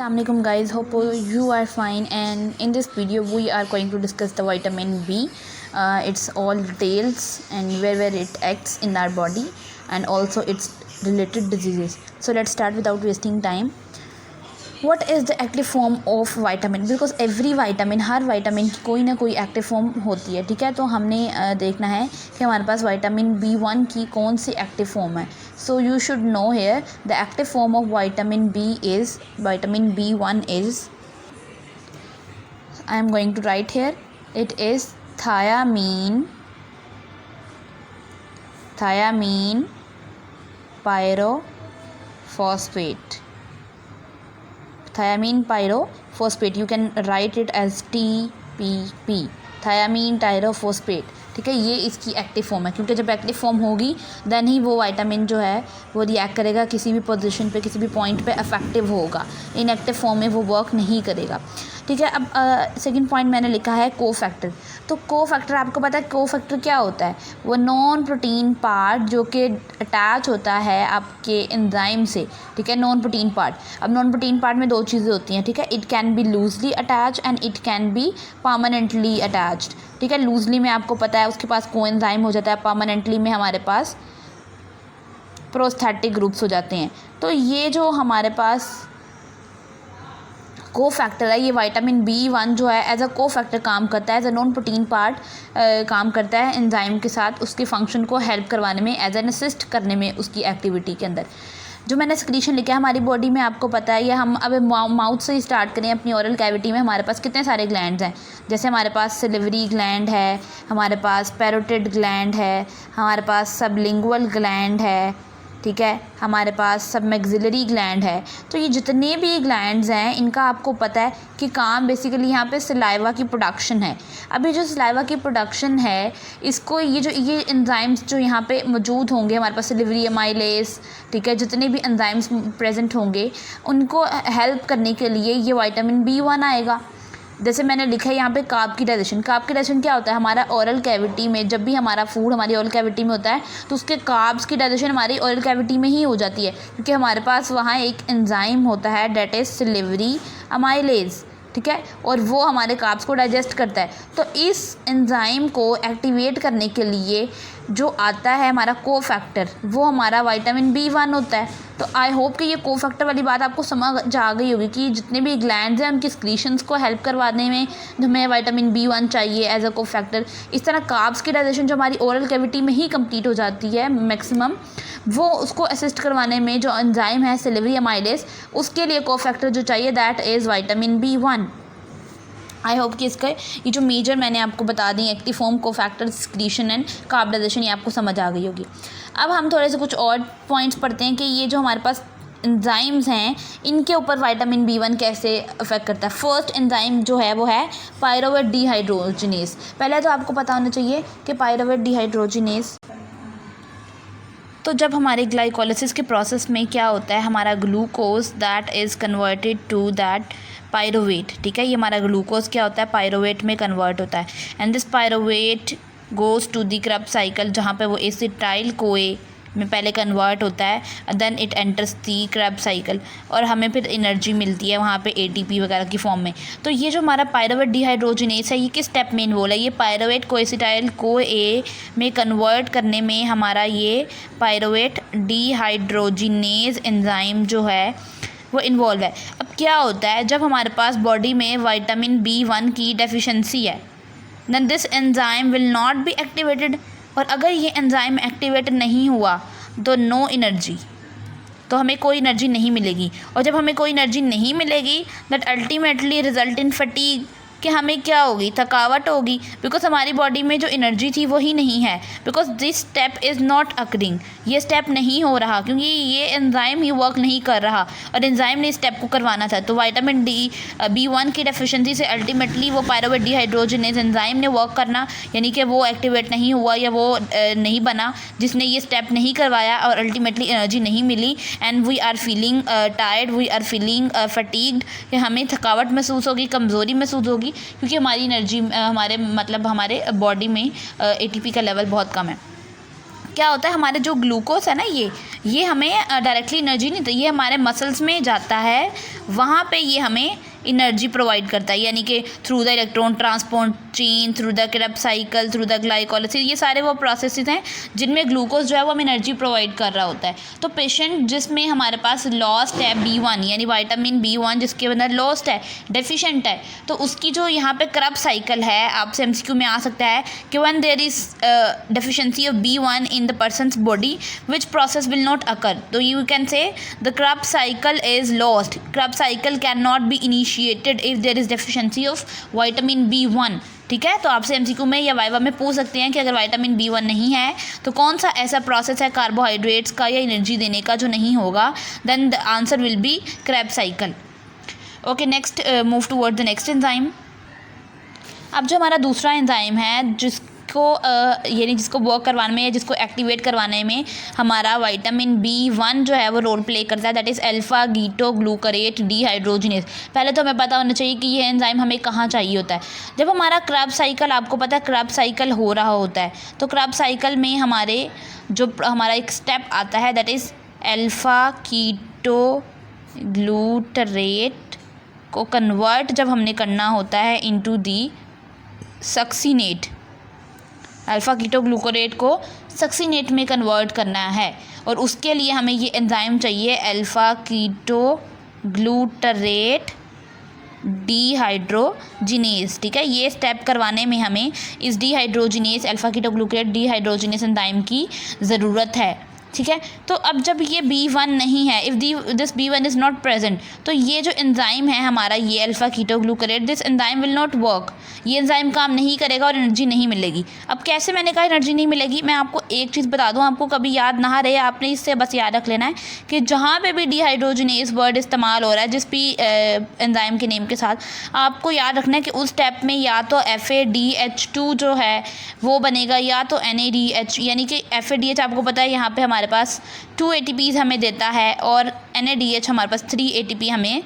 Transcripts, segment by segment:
Assalamualaikum guys, hope you are fine, and in this video we are going to discuss the vitamin B, its all details and where it acts in our body and also its related diseases. So let's start without wasting time. What is the active form of vitamin? Because every vitamin, her vitamin की कोई ना कोई active form होती है, ठीक है। तो हमने देखना है कि हमारे पास vitamin B1 की कौन सी active form है. So you should know here the active form of vitamin B1 is, I am going to write here, it is thiamine pyrophosphate. Thiamine pyrophosphate, you can write it as TPP, thiamine pyrophosphate, ठीक है। ये इसकी active form है, क्योंकि जब active form होगी then he वो vitamin जो है वो रिएक्ट करेगा, किसी भी पोजीशन पे, किसी भी पॉइंट पे इफेक्टिव होगा। इनएक्टिव फॉर्म में वो वर्क नहीं करेगा, ठीक है। अब सेकंड पॉइंट मैंने लिखा है कोफैक्टर। तो कोफैक्टर, आपको पता है कोफैक्टर क्या होता है? वो नॉन प्रोटीन पार्ट जो कि अटैच होता है आपके एंजाइम से, ठीक है, नॉन प्रोटीन पार्ट। अब नॉन प्रोटीन पार्ट में दो चीज़ें होती हैं, ठीक है। It can be loosely attach and it can be permanently attached, ठीक है। लूजली में आपको पता है उसके पास कोएंजाइम हो जाता है, परमानेंटली में हमारे पास प्रोस्थेटिक ग्रुप्स हो जाते हैं। तो ये जो हमारे पास कोफैक्टर है, ये विटामिन B1 जो है एज अ कोफैक्टर काम करता है, as a non protein part काम करता है एंजाइम के साथ, उसके फंक्शन को हेल्प करवाने में, एज एन असिस्ट करने में उसकी एक्टिविटी के अंदर। जो मैंने सिक्रीशन लिखा है हमारी बॉडी में, आपको पता है, या हम अब माउथ से ही स्टार्ट करें, अपनी ओरल कैविटी में हमारे पास कितने सारे ग्लैंड्स हैं। जैसे हमारे पास सिलिवरी ग्लैंड है, हमारे पास पैरोटिड ग्लैंड है, हमारे पास सबलिंगुअल ग्लैंड है, ठीक है, हमारे पास सब मैक्सिलरी ग्लैंड है। तो ये जितने भी ग्लैंड्स हैं इनका आपको पता है कि काम बेसिकली यहाँ पे सलाइवा की प्रोडक्शन है। अभी जो सलाइवा की प्रोडक्शन है, इसको ये एंजाइम्स जो यहाँ पे मौजूद होंगे हमारे पास, सिलिवरी एमाइलेस, ठीक है, जितने भी एंजाइम्स प्रेजेंट होंगे उनको हेल्प करने के लिए ये विटामिन B1 आएगा। जैसे मैंने लिखा है यहाँ पे कार्ब की डाइजेशन क्या होता है? हमारा ओरल कैविटी में जब भी हमारा फूड हमारी ओरल कैविटी में होता है तो उसके कार्ब्स की डाइजेशन हमारी ओरल कैविटी में ही हो जाती है, क्योंकि हमारे पास वहाँ एक एंजाइम होता है डेट इज़ सिलिवरी अमाइलेज, ठीक है, और वो हमारे कार्ब्स को डाइजेस्ट करता है। तो इस एंजाइम को एक्टिवेट करने के लिए जो आता है हमारा कोफैक्टर, वो हमारा विटामिन B1 होता है। तो आई होप कि ये कोफैक्टर वाली बात आपको समझ आ गई होगी कि जितने भी ग्लैंड्स हैं उनकी स्क्रीशंस को हेल्प करवाने में हमें विटामिन B1 चाहिए एज अ कोफैक्टर। इस तरह कार्ब्स की डाइजेशन जो हमारी ओरल कैविटी में ही कंप्लीट हो जाती है मैक्सिमम, वो उसको असिस्ट करवाने में जो एंजाइम है सिलिवरी अमाइलेज, उसके लिए कोफैक्टर जो चाहिए that is vitamin B1। I hope कि इसका ये जो मेजर मैंने आपको बता दी active form, cofactor, secretion and carb digestion, ये आपको समझ आ गई होगी। अब हम थोड़े से कुछ और पॉइंट्स पढ़ते हैं कि ये जो हमारे पास एंजाइम्स हैं इनके ऊपर विटामिन B1 कैसे अफेक्ट करता है। फर्स्ट एंजाइम जो है वो है पायरोवेट डिहाइड्रोजिनेज। पहले तो आपको पता होना चाहिए कि पायरोवेट डिहाइड्रोजिनेज, तो जब हमारे ग्लाइकोलिसिस के प्रोसेस में क्या होता है, हमारा glucose that is converted to that pyruvate, ठीक है। ये हमारा ग्लूकोज क्या होता है, पायरोवेट में कन्वर्ट होता है, and this pyruvate goes to the Krebs cycle, जहाँ पे वो एसिटाइल कोए में पहले कन्वर्ट होता है, then it enters the Krebs cycle, और हमें फिर एनर्जी मिलती है वहाँ पे ATP वगैरह की फॉर्म में। तो ये जो हमारा पायरोवेट डिहाइड्रोजिनेज है, ये किस स्टेप में इन्वॉल्व है? ये पायरोवेट को एसिटाइल कोए में कन्वर्ट करने में हमारा ये पायरोवेट डिहाइड्रोजिनेज एंजाइम जो है वो इन्वॉल्व है। अब क्या होता है, जब हमारे पास बॉडी में विटामिन B1 की डेफिशिएंसी है, then this enzyme will not be activated, और अगर ये एंजाइम एक्टिवेट नहीं हुआ तो नो एनर्जी, तो हमें कोई एनर्जी नहीं मिलेगी। और जब हमें कोई एनर्जी नहीं मिलेगी that ultimately result in fatigue, कि हमें क्या होगी, थकावट होगी, बिकॉज हमारी बॉडी में जो एनर्जी थी वही नहीं है, because this step is not occurring, ये स्टेप नहीं हो रहा क्योंकि ये एंजाइम ही वर्क नहीं कर रहा, और एंजाइम ने इस स्टेप को करवाना था। तो विटामिन B1 की डेफिशिएंसी से अल्टीमेटली वो पायरोवेट डिहाइड्रोजिनेज एंजाइम ने वर्क करना, यानी कि वो एक्टिवेट नहीं हुआ या वो नहीं बना, जिसने ये स्टेप नहीं करवाया, और अल्टीमेटली एनर्जी नहीं मिली, and we are feeling tired, we are feeling fatigued, कि हमें थकावट महसूस होगी, कमज़ोरी महसूस होगी, क्योंकि हमारी एनर्जी हमारे बॉडी में ATP का लेवल बहुत कम है। क्या होता है, हमारे जो ग्लूकोज है ना ये हमें डायरेक्टली एनर्जी नहीं देता, ये हमारे मसल्स में जाता है, वहाँ पे ये हमें एनर्जी प्रोवाइड करता है, यानी कि through the electron transport chain, through the Krebs cycle, through the glycolysis, ये सारे वो प्रोसेसेस हैं जिनमें ग्लूकोज जो है वो हमें एनर्जी प्रोवाइड कर रहा होता है। तो पेशेंट जिसमें हमारे पास लॉस्ट है B1 यानी विटामिन B1 जिसके अंदर लॉस्ट है, डेफिशिएंट है, तो उसकी जो यहाँ पे क्रेब्स साइकिल है, आपसे MCQ में आ सकता है कि when there is deficiency of B1 in the person's body which process will not occur, तो you can say the Krebs cycle is lost, Krebs cycle can not be initiated if there is deficiency of vitamin B1। ठीक है, तो आपसे MCQ में या viva में पूछ सकते हैं कि अगर विटामिन B1 नहीं है तो कौन सा ऐसा प्रोसेस है कार्बोहाइड्रेट्स का या एनर्जी देने का जो नहीं होगा, then the answer will be Krebs cycle. Okay, next move toward the next enzyme. अब जो हमारा दूसरा एंजाइम है जिसको यानी जिसको वर्क करवाने में या जिसको एक्टिवेट करवाने में हमारा विटामिन B1 जो है वो रोल प्ले करता है, that is alpha ketoglutarate dehydrogenase. पहले तो हमें पता होना चाहिए कि ये एंजाइम हमें कहाँ चाहिए होता है। जब हमारा क्रेब्स साइकिल, आपको पता है क्रेब्स साइकिल हो रहा होता है, तो क्रेब्स साइकिल में हमारा एक स्टेप आता है दैट इज़ अल्फा कीटोग्लूटरेट को कन्वर्ट जब हमने करना होता है इनटू दी सक्सीनेट, अल्फा कीटोग्लूकोरेट को सक्सीनेट में कन्वर्ट करना है, और उसके लिए हमें ये एंजाइम चाहिए अल्फा कीटोग्लूटरेट डीहाइड्रोजिनेज। ठीक है, ये स्टेप करवाने में हमें इस डीहाइड्रोजिनेज अल्फा कीटोग्लूकोरेट डीहाइड्रोजिनेज एंजाइम की ज़रूरत है। ठीक है, तो अब जब ये B1 नहीं है, if this B1 is not present, तो ये जो एंजाइम है हमारा ये alpha ketoglutarate, this enzyme will not work, ये एंजाइम काम नहीं करेगा और एनर्जी नहीं मिलेगी। अब कैसे मैंने कहा एनर्जी नहीं मिलेगी, मैं आपको एक चीज़ बता दूं, आपको कभी याद ना रहे, आपने इससे बस याद रख लेना है कि जहाँ पे भी डीहाइड्रोजिनेज वर्ड इस्तेमाल हो रहा है जिस भी एंजाइम के नेम के साथ, आपको याद रखना है कि उस स्टेप में या तो FADH2 जो है वो बनेगा या तो NADH, यानी कि FADH आपको पता है यहाँ पे हमारे पास 2 ATPs हमें देता है और NADH हमारे पास 3 ATP हमें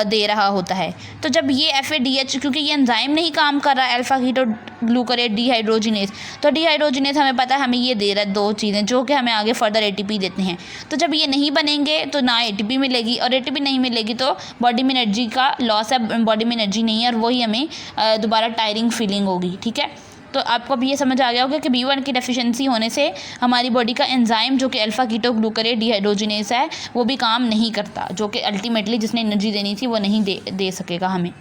दे रहा होता है। तो जब ये FADH, क्योंकि ये एंजाइम नहीं काम कर रहा है अल्फा कीटोग्लूकरेट डीहाइड्रोजिनेज, तो डीहाइड्रोजिनेज हमें पता है हमें ये दे रहा है 2 चीज़ें जो कि हमें आगे फर्दर ATP देते हैं। तो जब ये नहीं बनेंगे तो ना ATP मिलेगी, और ATP नहीं मिलेगी तो बॉडी में एनर्जी का लॉस है, बॉडी में एनर्जी नहीं है, और वही हमें दोबारा टायरिंग फीलिंग होगी। ठीक है, तो आपको अब ये समझ आ गया होगा कि B1 की डेफिशिएंसी होने से हमारी बॉडी का एंजाइम जो कि अल्फा कीटोग्लूकरेट डीहाइड्रोजिनेज है वो भी काम नहीं करता, जो कि अल्टीमेटली जिसने एनर्जी देनी थी वो नहीं दे सकेगा हमें।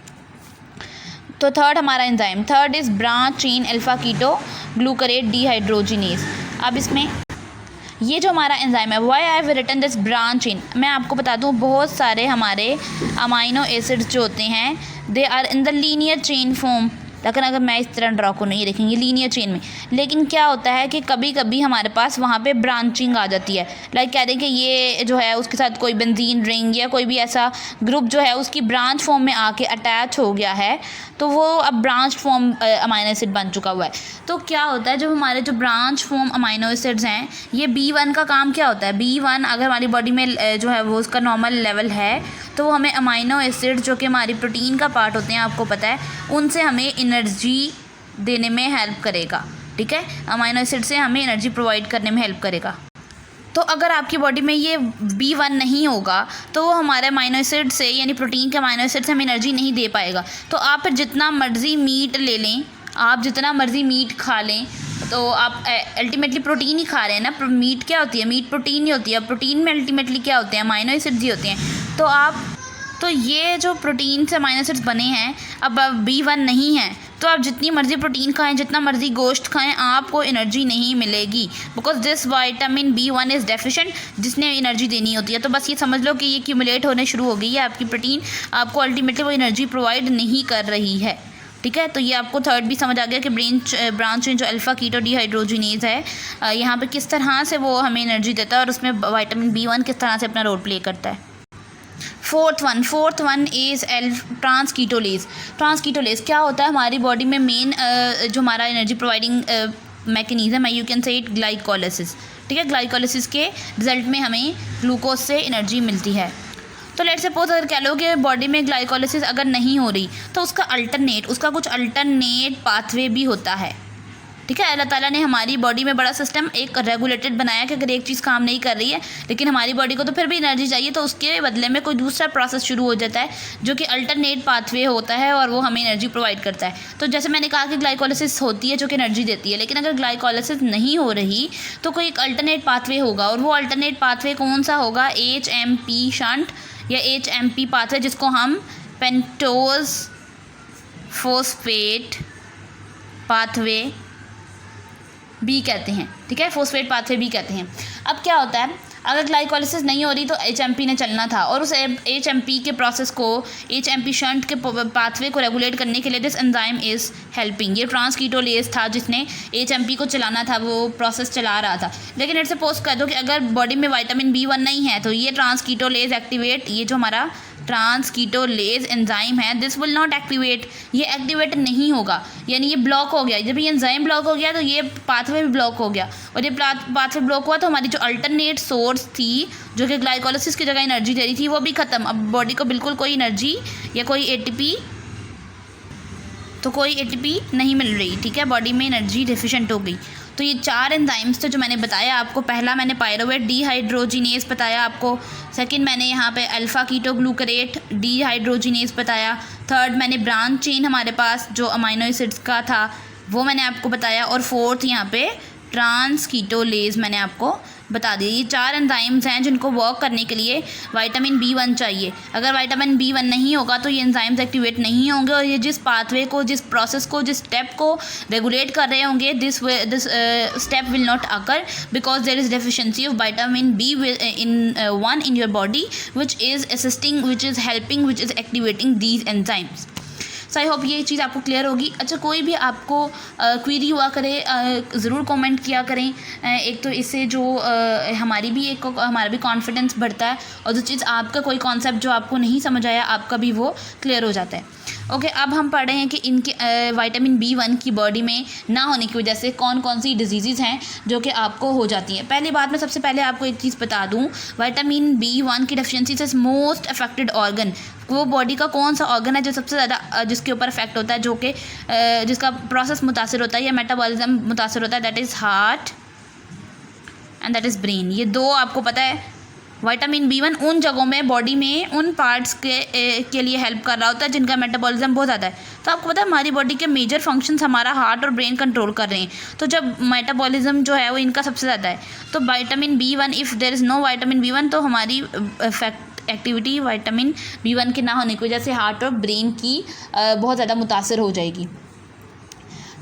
तो थर्ड हमारा enzyme, third is branch chain alpha ketoglutarate dehydrogenase. अब इसमें ये जो हमारा एंजाइम है, why I have written this branch chain, मैं आपको बता दूं बहुत सारे हमारे अमाइनो एसिड्स जो होते हैं they are in the linear chain form, लेकिन अगर मैं इस तरह ड्रा को नहीं देखेंगे लीनियर चेन में, लेकिन क्या होता है कि कभी कभी हमारे पास वहाँ पे ब्रांचिंग आ जाती है। लाइक कह दें कि ये जो है उसके साथ कोई बेंजीन रिंग या कोई भी ऐसा ग्रुप जो है उसकी ब्रांच फॉर्म में आके अटैच हो गया है, तो वो अब ब्रांच फॉर्म अमाइनो एसिड बन चुका हुआ है। तो क्या होता है जब हमारे जो ब्रांच फॉर्म अमाइनो एसिड्स हैं, ये B1 का काम क्या होता है, B1 अगर हमारी बॉडी में जो है वो उसका नॉर्मल लेवल है तो वो हमें अमाइनो एसिड जो कि हमारी प्रोटीन का पार्ट होते हैं, आपको पता है, उनसे हमें एनर्जी देने में हेल्प करेगा। ठीक है, अमाइनो एसिड से हमें एनर्जी प्रोवाइड करने में हेल्प करेगा। तो अगर आपकी बॉडी में ये B1 नहीं होगा तो वो हमारे अमाइनो एसिड से यानी प्रोटीन के अमाइनो एसिड से हमें एनर्जी नहीं दे पाएगा। तो आप जितना मर्ज़ी मीट ले लें, आप जितना मर्ज़ी मीट खा लें, तो आप अल्टीमेटली प्रोटीन ही खा रहे हैं ना। मीट क्या होती है, मीट प्रोटीन ही होती है। प्रोटीन में अल्टीमेटली क्या होते हैं, अमाइनो एसिड्स ही होते हैं। तो ये जो प्रोटीन से अमाइनो एसिड्स बने हैं, अब B1 नहीं है तो आप जितनी मर्ज़ी प्रोटीन खाएं, जितना मर्ज़ी गोश्त खाएं, आपको एनर्जी नहीं मिलेगी, because this vitamin B1 is deficient, जिसने एनर्जी देनी होती है। तो बस ये समझ लो कि ये एक्यूमुलेट होने शुरू हो गई है आपकी प्रोटीन, आपको अल्टीमेटली वो एनर्जी प्रोवाइड नहीं कर रही है। ठीक है, तो ये आपको थर्ड भी समझ आ गया कि ब्रांच चेन जो अल्फा कीटो डीहाइड्रोजिनेज है, यहाँ पे किस तरह से वो हमें एनर्जी देता है और उसमें विटामिन B1 किस तरह से अपना रोल प्ले करता है। Fourth one is transketolase. Transketolase क्या होता है, हमारी बॉडी में मेन जो हमारा एनर्जी प्रोवाइडिंग मैकेनिज्म है, you can say it glycolysis. ठीक है, ग्लाइकोलाइसिस के रिजल्ट में हमें ग्लूकोज से एनर्जी मिलती है। तो लेट्स सपोज अगर कह लो कि बॉडी में ग्लाइकोलाइसिस अगर नहीं हो रही तो उसका कुछ अल्टरनेट पाथवे भी होता है। ठीक है। अल्लाह ताला ने हमारी बॉडी में बड़ा सिस्टम एक रेगुलेटेड बनाया कि अगर एक चीज़ काम नहीं कर रही है लेकिन हमारी बॉडी को तो फिर भी एनर्जी चाहिए, तो उसके बदले में कोई दूसरा प्रोसेस शुरू हो जाता है जो कि अल्टरनेट पाथवे होता है और वो हमें एनर्जी प्रोवाइड करता है। तो जैसे मैंने कहा कि ग्लाइकोलिसिस होती है जो कि एनर्जी देती है, लेकिन अगर ग्लाइकोलिसिस नहीं हो रही तो कोई एक अल्टरनेट पाथवे होगा, और वो अल्टरनेट पाथवे कौन सा होगा? HMP शंट या HMP पाथवे, जिसको हम पेंटोज फोस्फेट पाथवे भी कहते हैं। ठीक है, फोस्फेट पाथवे भी कहते हैं। अब क्या होता है, अगर ग्लाइकोलिसिस नहीं हो रही तो HMP ने चलना था, और उस HMP के प्रोसेस को, HMP शंट के पाथवे को रेगुलेट करने के लिए दिस एंजाइम इज़ हेल्पिंग। ये ट्रांसकीटोलेज था जिसने HMP को चलाना था, वो प्रोसेस चला रहा था। लेकिन इट सपोज कर दो कि अगर बॉडी में विटामिन B1 नहीं है तो ये ट्रांसकीटोलेज एक्टिवेट, ये जो हमारा ट्रांसकीटोलेज एंजाइम है, दिस विल नॉट एक्टिवेट, ये एक्टिवेट नहीं होगा, यानी ये ब्लॉक हो गया। जब ये एंजाइम ब्लॉक हो गया तो ये पाथवे भी ब्लॉक हो गया, और ये पाथवे ब्लॉक हुआ तो हमारी जो अल्टरनेट सोर्स थी जो कि ग्लाइकोलिसिस की जगह एनर्जी दे रही थी वो भी ख़त्म। अब बॉडी को बिल्कुल कोई एनर्जी या कोई ATP नहीं मिल रही। ठीक है, बॉडी में एनर्जी डेफिशिएंट हो गई। तो ये 4 एंजाइम्स थे जो मैंने बताया आपको। पहला मैंने पायरुवेट डिहाइड्रोजिनेज बताया आपको, सेकंड मैंने यहाँ पे अल्फ़ा कीटोग्लूकरेट डिहाइड्रोजिनेज बताया, थर्ड मैंने ब्रांच चेन हमारे पास जो अमाइनो एसिड्स का था वो मैंने आपको बताया, और फोर्थ यहाँ पे ट्रांसकीटोलेज मैंने आपको बता दिया। ये 4 एंजाइम्स हैं जिनको वर्क करने के लिए विटामिन B1 चाहिए। अगर विटामिन B1 नहीं होगा तो ये एंजाइम्स एक्टिवेट नहीं होंगे, और ये जिस पाथवे को, जिस प्रोसेस को, जिस स्टेप को रेगुलेट कर रहे होंगे, this step will not occur because there is deficiency of vitamin B1 in your body which is assisting, which is helping, which is activating these enzymes. So I hope ये चीज़ आपको clear होगी। अच्छा, कोई भी आपको क्वेरी हुआ करे ज़रूर कमेंट किया करें। एक तो इससे जो हमारा भी कॉन्फिडेंस बढ़ता है, और जो चीज़ आपका कोई कॉन्सेप्ट जो आपको नहीं समझ आया आपका भी वो क्लियर हो जाता है। ओके, अब हम पढ़ रहे हैं कि इनके विटामिन B1 की बॉडी में ना होने की वजह से कौन कौन सी डिजीज़ हैं जो कि आपको हो जाती हैं। पहली बात, मैं सबसे पहले आपको एक चीज़ बता दूं, विटामिन B1 की डेफिशिएंसी से मोस्ट अफेक्टेड ऑर्गन, वो बॉडी का कौन सा ऑर्गन है जो सबसे ज़्यादा जिसके ऊपर इफेक्ट होता है, जो कि जिसका प्रोसेस मुतासर होता है या मेटाबॉलिज्म मुतासर होता है, that is heart and that is brain. ये 2 आपको पता है। विटामिन B1 उन जगहों में बॉडी में उन पार्ट्स के लिए हेल्प कर रहा होता है जिनका मेटाबॉलिज्म बहुत ज़्यादा है। तो आपको पता है हमारी बॉडी के मेजर फंक्शंस हमारा हार्ट और ब्रेन कंट्रोल कर रहे हैं। तो जब मेटाबॉलिज्म जो है वो इनका सबसे ज़्यादा है, तो vitamin B1, if there is no vitamin B1 तो हमारी एक्टिविटी विटामिन B1 के ना होने की वजह से हार्ट और ब्रेन की बहुत ज़्यादा मुतासर हो जाएगी।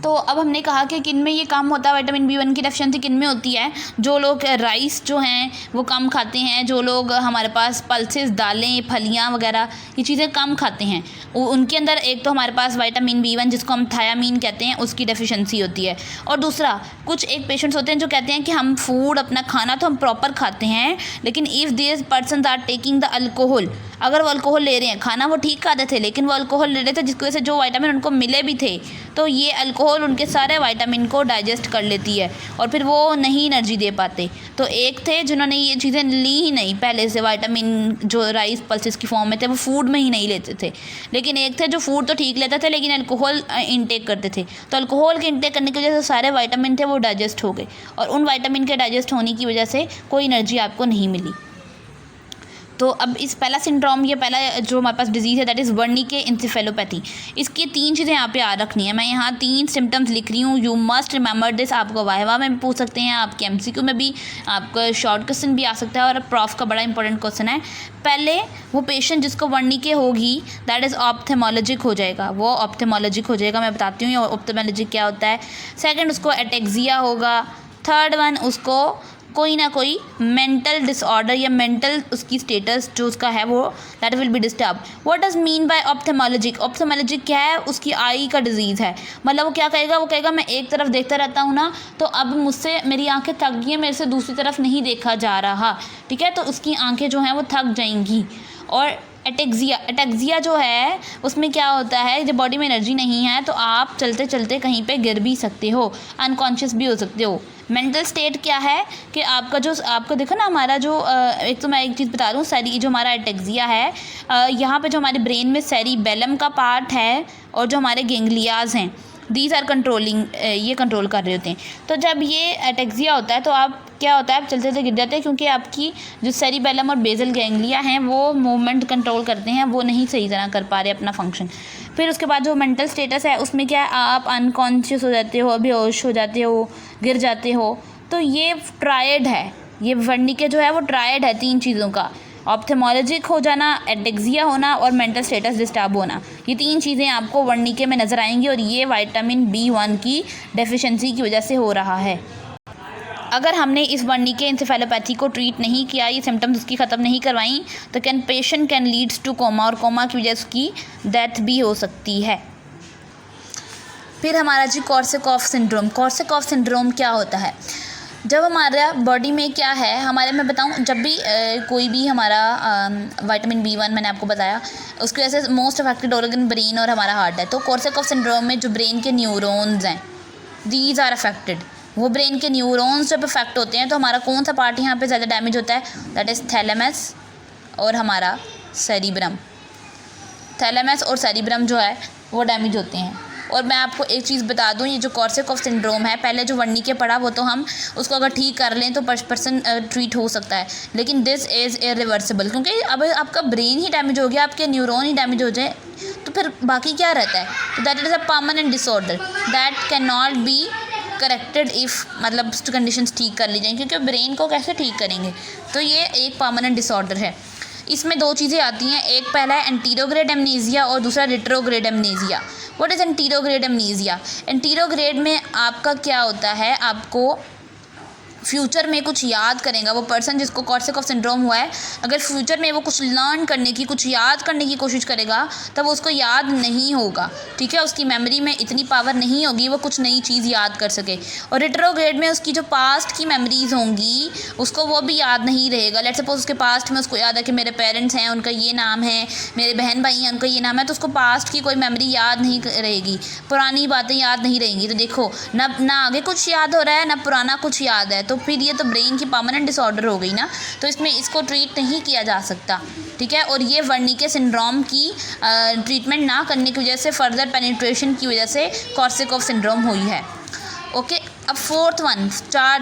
तो अब हमने कहा कि किन में ये कम होता है, विटामिन B1 की डेफिशिएंसी किन में होती है? जो लोग राइस जो हैं वो कम खाते हैं, जो लोग हमारे पास पल्सेस, दालें, फलियां वगैरह ये चीज़ें कम खाते हैं, उनके अंदर एक तो हमारे पास विटामिन B1 जिसको हम थायामीन कहते हैं उसकी डेफिशिएंसी होती है। और दूसरा, कुछ एक पेशेंट्स होते हैं जो कहते हैं कि हम फूड, अपना खाना तो हम प्रॉपर खाते हैं, लेकिन if this person are taking the alcohol, अगर वो अल्कोहल ले रहे हैं, खाना वो ठीक खाते थे लेकिन वो अल्कोहल ले रहे थे जिसकी वजह से जो विटामिन उनको मिले भी थे, तो ये अल्कोहल उनके सारे विटामिन को डाइजेस्ट कर लेती है और फिर वो नहीं एनर्जी दे पाते। तो एक थे जिन्होंने ये चीज़ें ली ही नहीं पहले से, विटामिन जो राइस पल्सेस की फॉर्म में थे वो फूड में ही नहीं लेते थे, लेकिन एक थे जो फूड तो ठीक लेते थे लेकिन अल्कोहल इंटेक करते थे। तो अल्कोहल के इंटेक करने की वजह से सारे विटामिन थे वो डाइजेस्ट हो गए, और उन विटामिन के डाइजेस्ट होने की वजह से कोई एनर्जी आपको नहीं मिली। तो अब इस पहला सिंड्रोम, ये पहला जो हमारे पास डिजीज़ है दैट इज़ वर्निके इंसेफेलोपैथी। इसकी 3 चीज़ें यहाँ पे याद रखनी है। मैं यहाँ 3 सिम्टम्स लिख रही हूँ, यू मस्ट रिमेंबर दिस। आपको वाइवा में भी पूछ सकते हैं, आपके MCQ में भी आपका शॉर्ट क्वेश्चन भी आ सकता है, और प्रॉफ का बड़ा इंपॉर्टेंट क्वेश्चन है। पहले वो पेशेंट जिसको वर्निके होगी दैट इज़ ऑप्थेमोलॉजिक हो जाएगा, वो ऑप्थेमोलॉजिक हो जाएगा। मैं बताती हूँ ये ऑप्थेमोलॉजिक क्या होता है। सेकेंड, उसको एटेक्सिया होगा। थर्ड वन, उसको कोई ना कोई मेंटल डिसऑर्डर या मेंटल उसकी स्टेटस जो उसका है वो that will be disturb. What does mean by ophthalmologic? Ophthalmologic क्या है? उसकी आई का डिजीज़ है। मतलब वो क्या कहेगा, वो कहेगा मैं एक तरफ देखता रहता हूँ ना, तो अब मुझसे मेरी आंखें थक गई हैं, मेरे से दूसरी तरफ नहीं देखा जा रहा, ठीक है, तो उसकी आंखें जो हैं वो थक जाएंगी। और एटेक्सिया जो है उसमें क्या होता है, जब बॉडी में एनर्जी नहीं है तो आप चलते चलते कहीं पे गिर भी सकते हो, अनकॉन्शियस भी हो सकते हो। मेंटल स्टेट क्या है कि आपको देखो ना, हमारा जो एक तो मैं एक चीज़ बता दूँ, जो हमारा एटेक्सिया है, यहाँ पे जो हमारे ब्रेन में सेरिबेलम का पार्ट है और जो हमारे गेंगलियाज हैं दीज आर कंट्रोलिंग, ये कंट्रोल कर रहे होते हैं। तो जब ये एटेक्सिया होता है तो आप क्या होता है, आप चलते चलते गिर जाते हैं, क्योंकि आपकी जो सेरिबेलम और बेसल गैंग्लिया हैं वो मूवमेंट कंट्रोल करते हैं, वो नहीं सही तरह कर पा रहे अपना फंक्शन। फिर उसके बाद जो मेंटल स्टेटस है उसमें क्या है, आप अनकॉन्शियस हो जाते हो, बेहोश हो जाते हो, गिर जाते हो। तो ये ट्रायड है, ये वर्निके जो है वो ट्रायड है 3 चीज़ों का, ऑप्थेमोलॉजिक हो जाना, एटेक्सिया होना और मेंटल स्टेटस डिस्टर्ब होना। ये 3 चीज़ें आपको वर्निके में नज़र आएंगी और ये विटामिन B1 की डेफिशिएंसी की वजह से हो रहा है। अगर हमने इस वर्निके एंसेफेलोपैथी को ट्रीट नहीं किया, ये सिम्टम्स उसकी ख़त्म नहीं करवाई, तो patient can leads two comma, और कोमा की वजह से उसकी डेथ भी हो सकती है। फिर हमारा जी कॉर्सैकॉफ सिंड्रोम। कॉर्सैकॉफ सिंड्रोम क्या होता है, जब हमारा बॉडी में क्या है, हमारे मैं बताऊं, जब भी कोई भी हमारा विटामिन B1 मैंने आपको बताया, उसकी वजह से मोस्ट अफेक्टेड ऑर्गन ब्रेन और हमारा हार्ट है। तो कॉर्सैकॉफ सिंड्रोम में जो ब्रेन के न्यूरॉन्स हैं, दीज आर अफेक्टेड। वो ब्रेन के न्यूरॉन्स जब अफेक्ट होते हैं तो हमारा कौन सा पार्ट यहाँ पे ज़्यादा डैमेज होता है, दैट इज़ थैलेमस और हमारा सेरिब्रम। थैलेमस और सेरिब्रम जो है वो डैमेज होते हैं। और मैं आपको एक चीज़ बता दूं, ये जो कॉर्सैकॉफ सिंड्रोम है, पहले जो वर्निके पड़ा वो तो हम उसको अगर ठीक कर लें तो पर्सन ट्रीट हो सकता है, लेकिन दिस इज़ इरिवर्सिबल, क्योंकि अब आपका ब्रेन ही डैमेज हो गया, आपके न्यूरॉन ही डैमेज हो जाए तो फिर बाकी क्या रहता है। तो that is a permanent disorder that can not be corrected if, मतलब कंडीशंस ठीक कर ली जाएँ, क्योंकि ब्रेन को कैसे ठीक करेंगे। तो ये एक परमानेंट डिसऑर्डर है। इसमें 2 चीज़ें आती हैं, एक पहला है एंटीरोग्रेड एमनीजिया और दूसरा retrograde amnesia. What is anterograde amnesia? Anterograde में आपका क्या होता है, आपको फ्यूचर में कुछ याद करेगा वो पर्सन जिसको कॉर्सैकॉफ सिंड्रोम हुआ है, अगर फ्यूचर में वो कुछ लर्न करने की, कुछ याद करने की कोशिश करेगा तब वो उसको याद नहीं होगा, ठीक है, उसकी मेमोरी में इतनी पावर नहीं होगी वो कुछ नई चीज़ याद कर सके। और रिट्रोग्रेड में उसकी जो पास्ट की मेमोरीज होंगी उसको वो भी याद नहीं रहेगा। लेट्स सपोज उसके पास्ट में उसको याद है कि मेरे पेरेंट्स हैं, उनका ये नाम है, मेरे बहन भाई हैं, उनका ये नाम है, तो उसको पास्ट की कोई मेमोरी याद नहीं रहेगी, पुरानी बातें याद नहीं रहेंगी। तो देखो ना आगे कुछ याद हो रहा है ना पुराना कुछ याद है, तो फिर ये तो ब्रेन की परमानेंट डिसऑर्डर हो गई ना, तो इसमें इसको ट्रीट नहीं किया जा सकता, ठीक है। और ये वर्निके सिंड्रोम की ट्रीटमेंट ना करने की वजह से, फर्दर पेनिट्रेशन की वजह से कॉर्सैकॉफ सिंड्रोम हुई है। ओके, अब फोर्थ वन,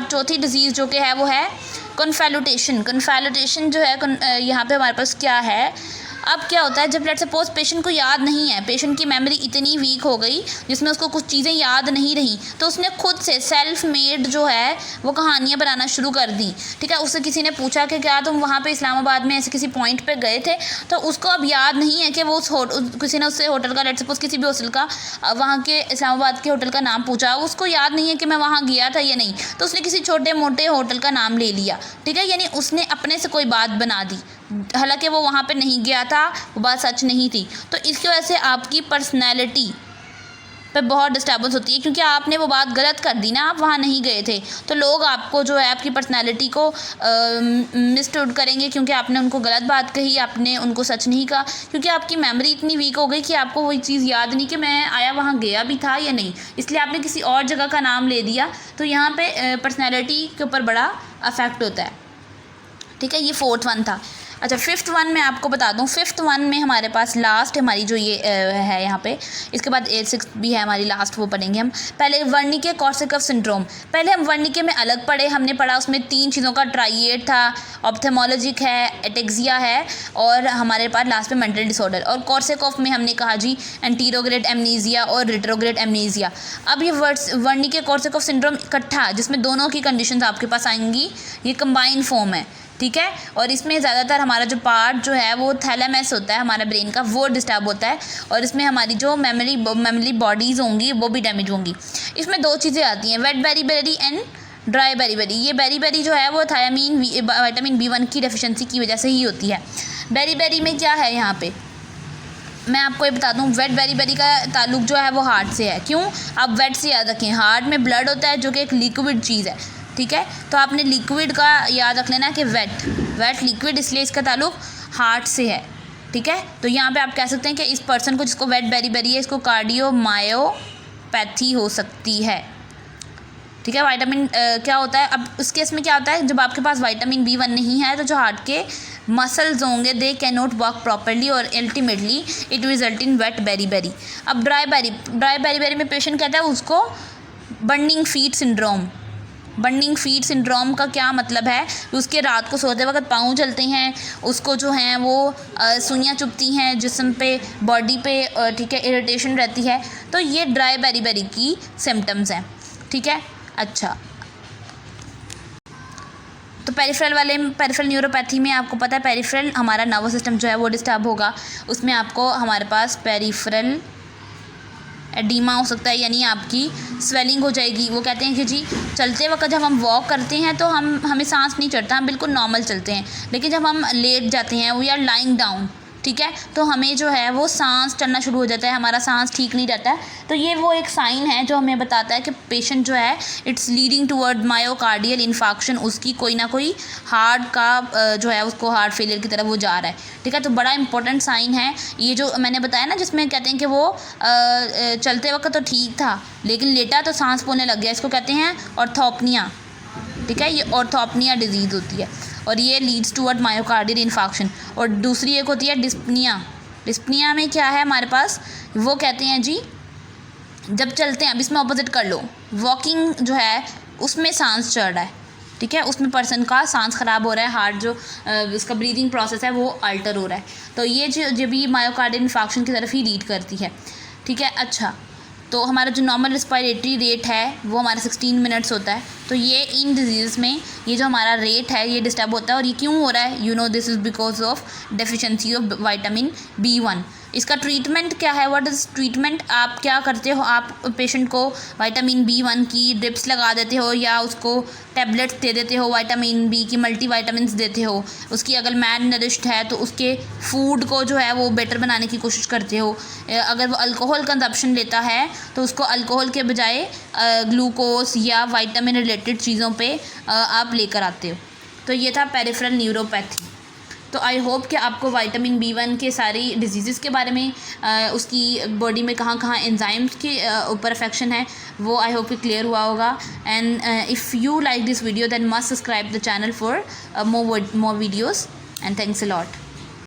चौथी डिजीज़ जो कि है वो है कन्फैलुटेशन। कन्फैलुटेशन जो है यहाँ पे हमारे पास क्या है, अब क्या होता है, जब लेट्स सपोज पेशेंट को याद नहीं है, पेशेंट की मेमोरी इतनी वीक हो गई जिसमें उसको कुछ चीज़ें याद नहीं रही, तो उसने खुद से सेल्फ मेड जो है वो कहानियाँ बनाना शुरू कर दी, ठीक है। उससे किसी ने पूछा कि क्या तुम वहाँ पे इस्लामाबाद में ऐसे किसी पॉइंट पे गए थे, तो उसको अब याद नहीं है कि वो किसी ने उससे होटल का, लेट्स सपोज किसी भी होटल का, वहाँ के इस्लामाबाद के होटल का नाम पूछा, उसको याद नहीं है कि मैं वहाँ गया था या नहीं, तो उसने किसी छोटे मोटे होटल का नाम ले लिया, ठीक है, यानी उसने अपने से कोई बात बना दी, हालांकि वो वहाँ पे नहीं गया था, वो बात सच नहीं थी। तो इसकी वजह से आपकी पर्सनैलिटी पे बहुत डिस्टर्बेंस होती है, क्योंकि आपने वो बात गलत कर दी ना, आप वहाँ नहीं गए थे, तो लोग आपको जो है आपकी पर्सनैलिटी को मिसट्रीट करेंगे, क्योंकि आपने उनको गलत बात कही, आपने उनको सच नहीं कहा, क्योंकि आपकी मेमोरी इतनी वीक हो गई कि आपको वही चीज़ याद नहीं कि मैं आया वहाँ गया भी था या नहीं, इसलिए आपने किसी और जगह का नाम ले दिया। तो यहाँ पे पर्सनैलिटी के ऊपर बड़ा अफेक्ट होता है, ठीक है। ये फोर्थ वन था। अच्छा, फिफ्थ वन मैं आपको बता दूं, फिफ्थ वन में हमारे पास लास्ट हमारी जो ये है यहाँ पे, इसके बाद 8-6 भी है हमारी लास्ट, वो पढ़ेंगे हम। पहले वर्निके कॉर्सैकॉफ सिंड्रोम, पहले हम वर्निके में अलग पढ़े, हमने पढ़ा उसमें 3 चीज़ों का ट्राइएड था, ऑप्थेमोलॉजिक है, एटेक्सिया है और हमारे पास लास्ट में मेंटल डिसऑर्डर। और कॉर्सैकॉफ में हमने कहा जी एंटीरोग्रेड एमनीजिया और रिट्रोग्रेड एमनीजिया। अब ये वर्निके कॉर्सैकॉफ सिंड्रोम इकट्ठा, जिसमें दोनों की कंडीशंस आपके पास आएंगी, ये कंबाइन फॉर्म है, ठीक है। और इसमें ज़्यादातर हमारा जो पार्ट जो है वो थैलेमस होता है हमारे ब्रेन का, वो डिस्टर्ब होता है, और इसमें हमारी जो मेमोरी बॉडीज़ होंगी वो भी डैमेज होंगी। इसमें 2 चीज़ें आती हैं, wet berry and dry berry. ये बेरी जो है वो थायामीन विटामिन B1 की डेफिशिएंसी की वजह से ही होती है। बेरी में क्या है, यहाँ पे मैं आपको ये बता दूं, वेट बेरी का ताल्लुक जो है वो हार्ट से है। क्यों? आप वेट से याद रखें, हार्ट में ब्लड होता है जो कि एक लिक्विड चीज़ है, ठीक है। तो आपने लिक्विड का याद रख लेना कि वेट लिक्विड, इसलिए इसका ताल्लुक हार्ट से है, ठीक है। तो यहाँ पे आप कह सकते हैं कि इस पर्सन को जिसको वेट बेरी है, इसको कार्डियोमायोपैथी हो सकती है, ठीक है। विटामिन क्या होता है, अब उस केस में क्या होता है, जब आपके पास विटामिन B1 नहीं है तो जो हार्ट के मसल्स होंगे they can not work properly और ultimately it result in wet beri. अब ड्राई बेरी में पेशेंट कहता है उसको burning feet syndrome. Burning feet syndrome का क्या मतलब है, उसके रात को सोते वक्त पाँव चलते हैं, उसको जो हैं वो सुइयाँ चुभती हैं जिस्म पे, बॉडी पे, ठीक है, इरिटेशन रहती है। तो ये ड्राई बेरी की सिम्टम्स हैं, ठीक है। अच्छा, तो पेरिफेरल न्यूरोपैथी में आपको पता है पेरिफेरल हमारा नर्वस सिस्टम जो है वो डिस्टर्ब होगा, उसमें आपको हमारे पास पेरिफेरल एडीमा हो सकता है, यानी आपकी स्वेलिंग हो जाएगी। वो कहते हैं कि जी चलते वक्त जब हम वॉक करते हैं तो हमें सांस नहीं चढ़ता, हम बिल्कुल नॉर्मल चलते हैं, लेकिन जब हम लेट जाते हैं वी आर लाइंग डाउन, ठीक है, तो हमें जो है वो सांस चढ़ना शुरू हो जाता है, हमारा सांस ठीक नहीं रहता है। तो ये वो एक साइन है जो हमें बताता है कि पेशेंट जो है it's leading toward myocardial infarction, उसकी कोई ना कोई हार्ट का जो है उसको हार्ट फेलियर की तरफ वो जा रहा है, ठीक है। तो बड़ा इंपॉर्टेंट साइन है ये जो मैंने बताया ना, जिसमें कहते हैं कि वो चलते वक्त तो ठीक था लेकिन लेटा तो सांस फूलने लग गया, इसको कहते हैं ऑर्थोपनिया, ठीक है। ये ऑर्थोपनिया डिजीज़ होती है और ये लीड्स टुवर्ड मायोकार्डियल इन्फाक्शन। और दूसरी एक होती है डिस्पनिया में क्या है हमारे पास, वो कहते हैं जी जब चलते हैं, अब इसमें ऑपोजिट कर लो, वॉकिंग जो है उसमें सांस चढ़ रहा है, ठीक है, उसमें पर्सन का सांस ख़राब हो रहा है, हार्ट जो उसका ब्रीदिंग प्रोसेस है वो अल्टर हो रहा है, तो ये जो भी मायोकार्डियल इन्फाक्शन की तरफ ही लीड करती है, ठीक है। अच्छा, तो हमारा जो नॉर्मल रिस्पायरेटरी रेट है वो हमारा 16 मिनट्स होता है, तो ये इन डिजीज़ में ये जो हमारा रेट है ये डिस्टर्ब होता है। और ये क्यों हो रहा है, this is because of deficiency of vitamin B1। इसका ट्रीटमेंट क्या है, व्हाट इज़ ट्रीटमेंट, आप क्या करते हो, आप पेशेंट को विटामिन B1 की ड्रिप्स लगा देते हो या उसको टैबलेट्स दे देते हो, विटामिन B की मल्टी विटामिन्स देते हो, उसकी अगर मैल नरिश्ड है तो उसके फूड को जो है वो बेटर बनाने की कोशिश करते हो। अगर वो अल्कोहल कंजप्शन लेता है तो उसको अल्कोहल के बजाय ग्लूकोज या विटामिन रिलेटेड चीज़ों पे आप लेकर आते हो। तो ये था पेरिफेरल न्यूरोपैथी। तो आई होप कि आपको विटामिन B1 के सारी डिजीज़ के बारे में उसकी बॉडी में कहाँ कहाँ एंजाइम्स के ऊपर अफेक्शन है वो आई होप कि क्लियर हुआ होगा। And if you like this video then must subscribe the channel for more videos and thanks a lot।